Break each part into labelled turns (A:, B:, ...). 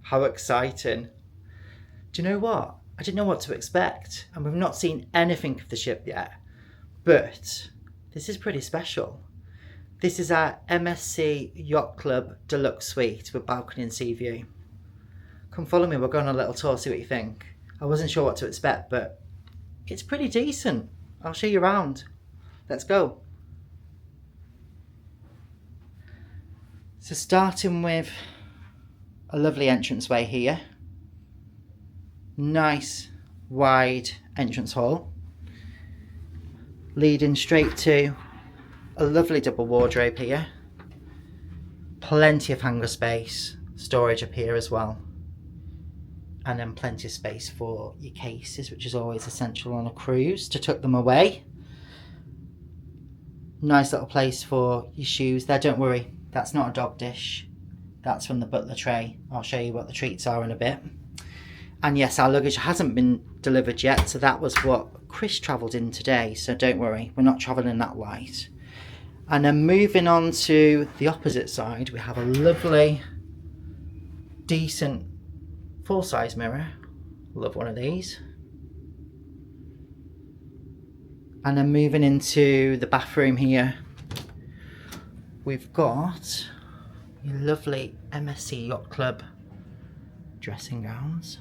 A: How exciting. Do you know what? I didn't know what to expect, and we've not seen anything of the ship yet. But this is pretty special. This is our MSC Yacht Club Deluxe suite with balcony and sea view. Come follow me, we'll go on a little tour, see what you think. I wasn't sure what to expect, but it's pretty decent. I'll show you around. Let's go. So starting with a lovely entranceway here. Nice wide entrance hall. Leading straight to a lovely double wardrobe here. Plenty of hanger space, storage up here as well. And then plenty of space for your cases, which is always essential on a cruise, to tuck them away. Nice little place for your shoes there. Don't worry, that's not a dog dish. That's from the butler tray. I'll show you what the treats are in a bit. And yes, our luggage hasn't been delivered yet, so that was what Chris travelled in today. So don't worry, we're not travelling that light. And then moving on to the opposite side, we have a lovely, decent, full-size mirror. Love one of these. And then moving into the bathroom here, we've got your lovely MSC Yacht Club dressing gowns,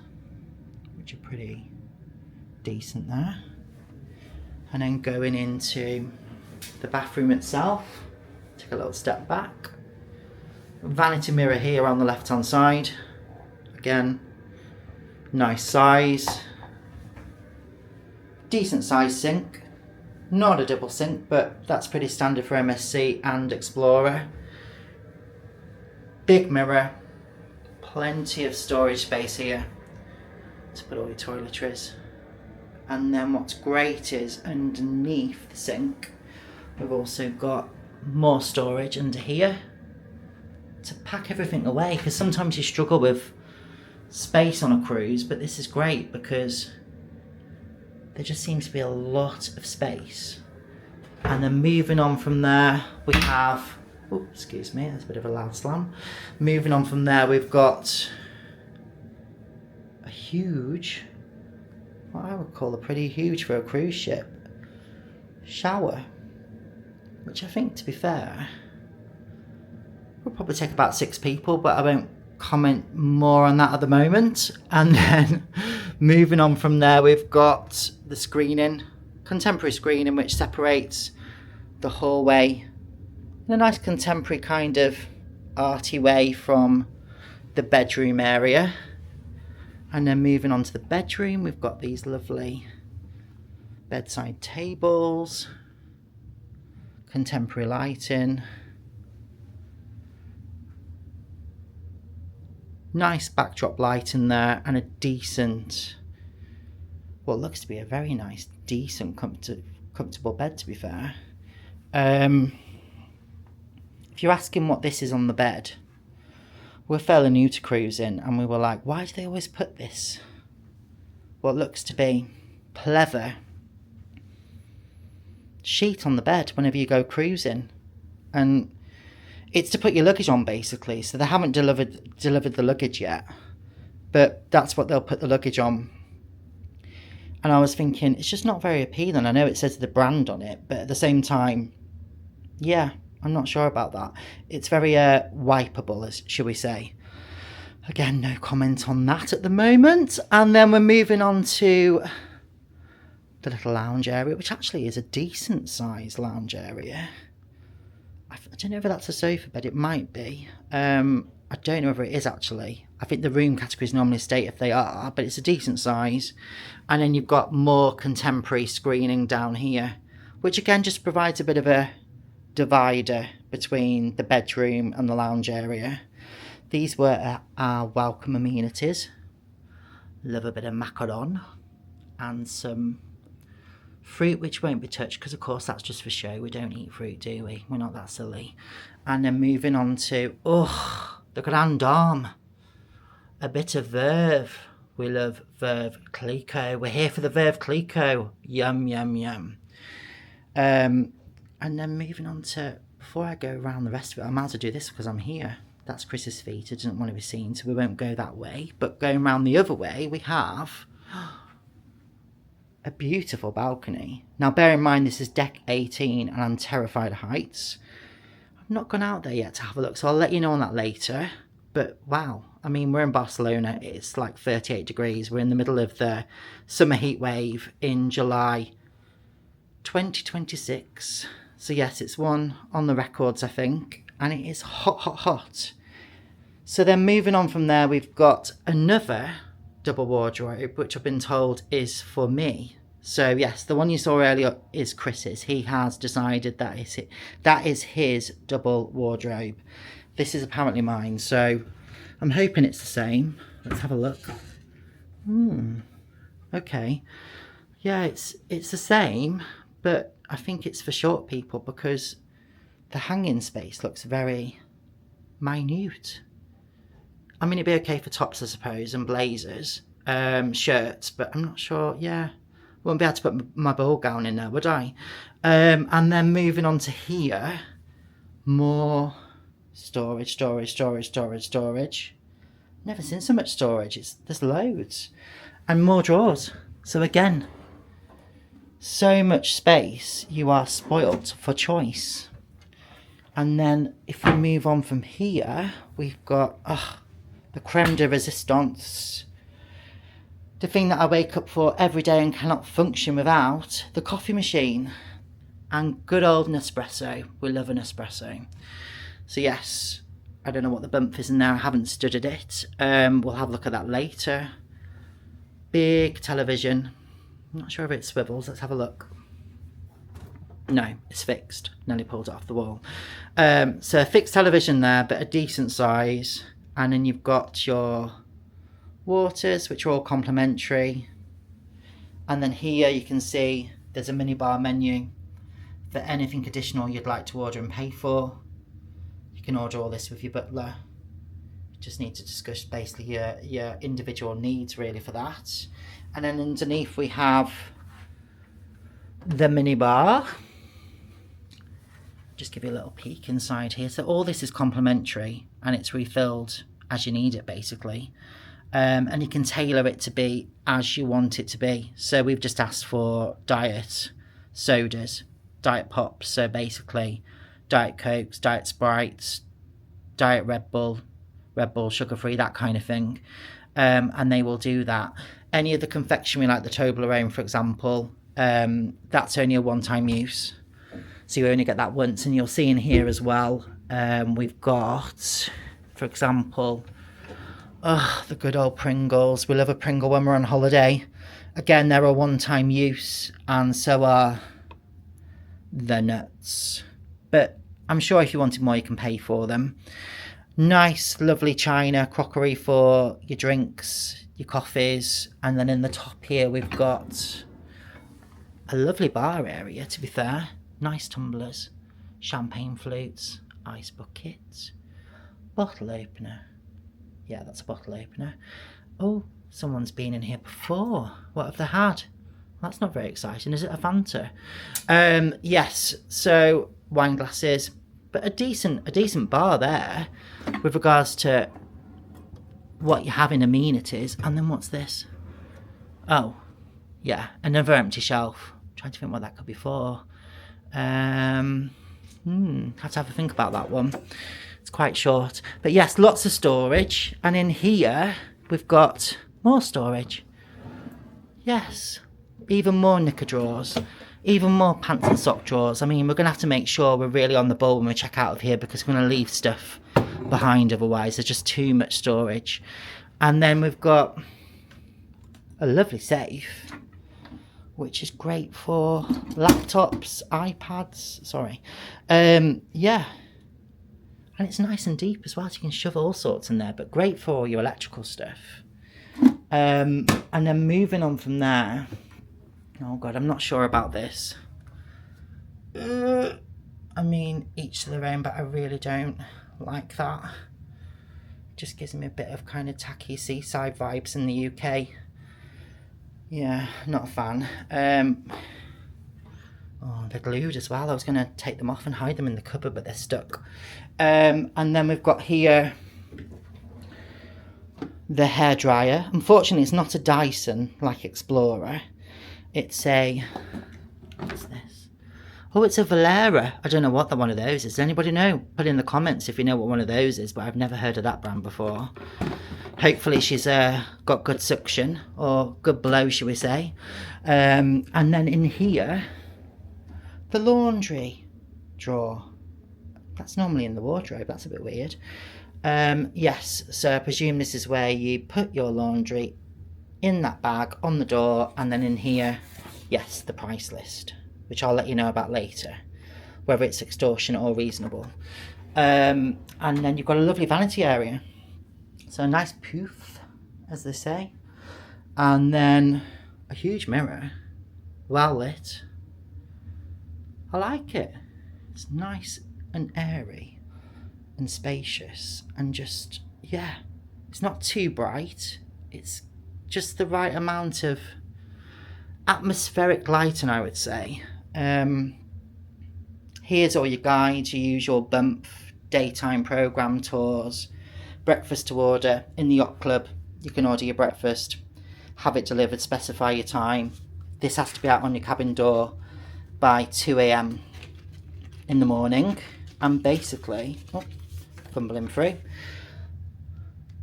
A: which are pretty decent there. And then going into the bathroom itself, take a little step back. Vanity mirror here on the left hand side. Again, nice size. Decent size sink. Not a double sink, but that's pretty standard for MSC and Explorer. Big mirror. Plenty of storage space here to put all your toiletries. And then what's great is underneath the sink, we've also got more storage under here to pack everything away, because sometimes you struggle with space on a cruise, but this is great because there just seems to be a lot of space. And then moving on from there, we have, oh, excuse me, that's a bit of a loud slam. Moving on from there, we've got a huge, what I would call a pretty huge for a cruise ship, shower, which I think, to be fair, will probably take about 6 people, but I won't comment more on that at the moment. And then moving on from there, we've got the screening, contemporary screening, which separates the hallway in a nice contemporary kind of arty way from the bedroom area. And then moving on to the bedroom, we've got these lovely bedside tables, contemporary lighting, nice backdrop lighting there, and a decent, what looks to be a very nice, decent, comfortable bed, to be fair. If you're asking what this is on the bed, we're fairly new to cruising, and we were like, why do they always put this, what looks to be pleather sheet on the bed whenever you go cruising? And it's to put your luggage on, basically. So they haven't delivered the luggage yet, but that's what they'll put the luggage on. And I was thinking, it's just not very appealing. I know it says the brand on it, but at the same time, yeah, I'm not sure about that. It's very wipeable, shall we say. Again, no comment on that at the moment. And then we're moving on to the little lounge area, which actually is a decent sized lounge area. I don't know if that's a sofa bed, it might be. I don't know whether it is actually. I think the room categories normally state if they are, but it's a decent size. And then you've got more contemporary screening down here, which again just provides a bit of a divider between the bedroom and the lounge area. These were our welcome amenities. Love a bit of macaron and some fruit, which won't be touched because of course that's just for show. We don't eat fruit, do we? We're not that silly. And then moving on to, oh, the Grand Dame. A bit of Verve. We love Verve Clicquot. We're here for the Verve Clicquot. Yum, yum, yum. And then moving on to, before I go around the rest of it, I might as well do this because I'm here. That's Chris's feet. It doesn't want to be seen, so we won't go that way. But going around the other way, we have a beautiful balcony. Now, bear in mind, this is deck 18 and I'm terrified of heights. I've not gone out there yet to have a look, so I'll let you know on that later. But wow, I mean, we're in Barcelona. It's like 38 degrees. We're in the middle of the summer heat wave in July 2026. So yes, it's one on the records, I think. And it is hot, hot, hot. So then moving on from there, we've got another double wardrobe, which I've been told is for me. So yes, the one you saw earlier is Chris's. He has decided that is his double wardrobe. This is apparently mine, so I'm hoping it's the same. Let's have a look. Okay. Yeah, it's the same, but I think it's for short people because the hanging space looks very minute. I mean, it'd be okay for tops, I suppose, and blazers, shirts, but I'm not sure. Yeah, wouldn't be able to put my ball gown in there, would I? And then moving on to here, more storage. Never seen so much storage. There's loads, and more drawers. So again, so much space. You are spoilt for choice. And then if we move on from here, we've got the creme de resistance. The thing that I wake up for every day and cannot function without, the coffee machine. And good old Nespresso. We love an espresso. So yes, I don't know what the bump is in there. I haven't studied it. We'll have a look at that later. Big television. I'm not sure if it swivels. Let's have a look. No, it's fixed. Nelly pulled it off the wall. So a fixed television there, but a decent size. And then you've got your waters, which are all complimentary. And then here you can see there's a minibar menu for anything additional you'd like to order and pay for. You can order all this with your butler. You just need to discuss basically your individual needs really for that. And then underneath we have the minibar. Just give you a little peek inside here. So all this is complimentary and it's refilled as you need it basically. And you can tailor it to be as you want it to be. So we've just asked for diet sodas, diet pops. So basically Diet Cokes, Diet Sprites, Diet Red Bull sugar-free, that kind of thing. And they will do that. Any of the confectionery like the Toblerone, for example, that's only a one-time use. So you only get that once, and you'll see in here as well, we've got, for example, the good old Pringles. We love a Pringle when we're on holiday. Again, they're a one-time use, and so are the nuts. But I'm sure if you wanted more, you can pay for them. Nice, lovely china, crockery for your drinks, your coffees, and then in the top here we've got a lovely bar area, to be fair. Nice tumblers, champagne flutes, ice buckets, bottle opener. Yeah, that's a bottle opener. Oh, someone's been in here before. What have they had? That's not very exciting. Is it a Fanta? Yes, so wine glasses, but a decent bar there with regards to what you have in amenities. And then what's this? Oh, yeah, another empty shelf. I'm trying to think what that could be for. Have to have a think about that one. It's quite short, but yes, lots of storage. And in here we've got more storage. Yes, even more knicker drawers, even more pants and sock drawers. I mean, we're gonna have to make sure we're really on the ball when we check out of here, because we're gonna leave stuff behind otherwise. There's just too much storage. And then we've got a lovely safe, which is great for laptops, iPads, sorry. Yeah, and it's nice and deep as well, so you can shove all sorts in there, but great for all your electrical stuff. And then moving on from there, oh God, I'm not sure about this. I mean, each to their own, but I really don't like that. It just gives me a bit of kind of tacky seaside vibes in the UK. Yeah, not a fan. Oh, they're glued as well. I was going to take them off and hide them in the cupboard, but they're stuck. And then we've got here the hairdryer. Unfortunately, it's not a Dyson like Explorer. It's a... what's this? Oh, it's a Valera. I don't know what one of those is. Does anybody know? Put in the comments if you know what one of those is, but I've never heard of that brand before. Hopefully she's got good suction, or good blow, shall we say. And then in here, the laundry drawer. That's normally in the wardrobe. That's a bit weird. Yes, so I presume this is where you put your laundry in that bag on the door, and then in here, yes, the price list, which I'll let you know about later, whether it's extortionate or reasonable. And then you've got a lovely vanity area. So a nice poof, as they say. And then a huge mirror, well lit. I like it. It's nice and airy and spacious and just, yeah, it's not too bright. It's just the right amount of atmospheric lighting, I would say. Here's all your guides, your usual bump, daytime program tours, breakfast to order. In the Yacht Club, you can order your breakfast, have it delivered, specify your time. This has to be out on your cabin door by 2 a.m. in the morning. And basically, fumbling through.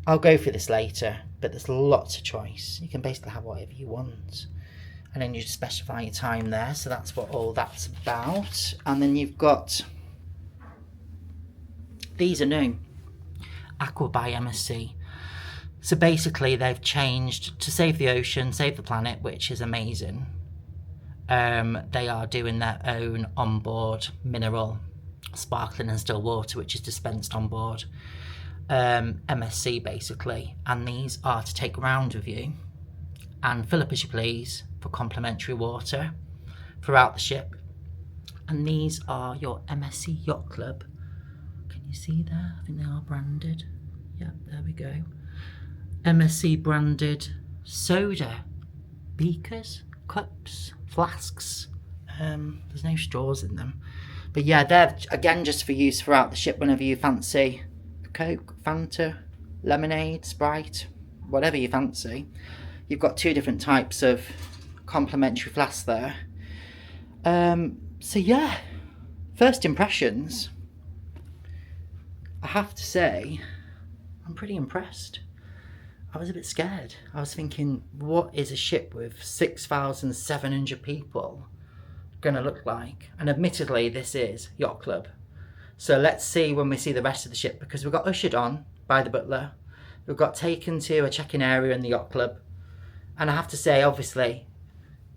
A: I'll go through this later, but there's lots of choice. You can basically have whatever you want. And then you just specify your time there, so that's what all that's about. And then you've got, these are new, Aqua by MSC. So basically they've changed to save the ocean, save the planet, which is amazing. They are doing their own onboard mineral, sparkling and still water, which is dispensed on board. MSC basically, and these are to take around with you and fill up as you please for complimentary water throughout the ship. And these are your MSC Yacht Club. Can you see there? I think they are branded. Yep, there we go. MSC branded soda beakers, cups, flasks. There's no straws in them, but yeah, they're again just for use throughout the ship whenever you fancy Coke, Fanta, lemonade, Sprite, whatever you fancy. You've got two different types of complimentary flasks there. So yeah, first impressions, I have to say I'm pretty impressed. I was a bit scared. I was thinking, what is a ship with 6,700 people going to look like? And admittedly, this is Yacht Club. So let's see when we see the rest of the ship, because we got ushered on by the butler. We got taken to a check-in area in the Yacht Club. And I have to say, obviously,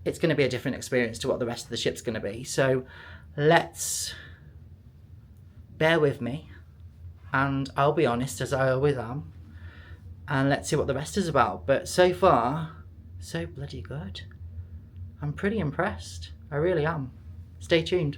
A: it's going to be a different experience to what the rest of the ship's going to be. So let's bear with me. And I'll be honest, as I always am. And let's see what the rest is about. But so far, so bloody good. I'm pretty impressed. I really am. Stay tuned.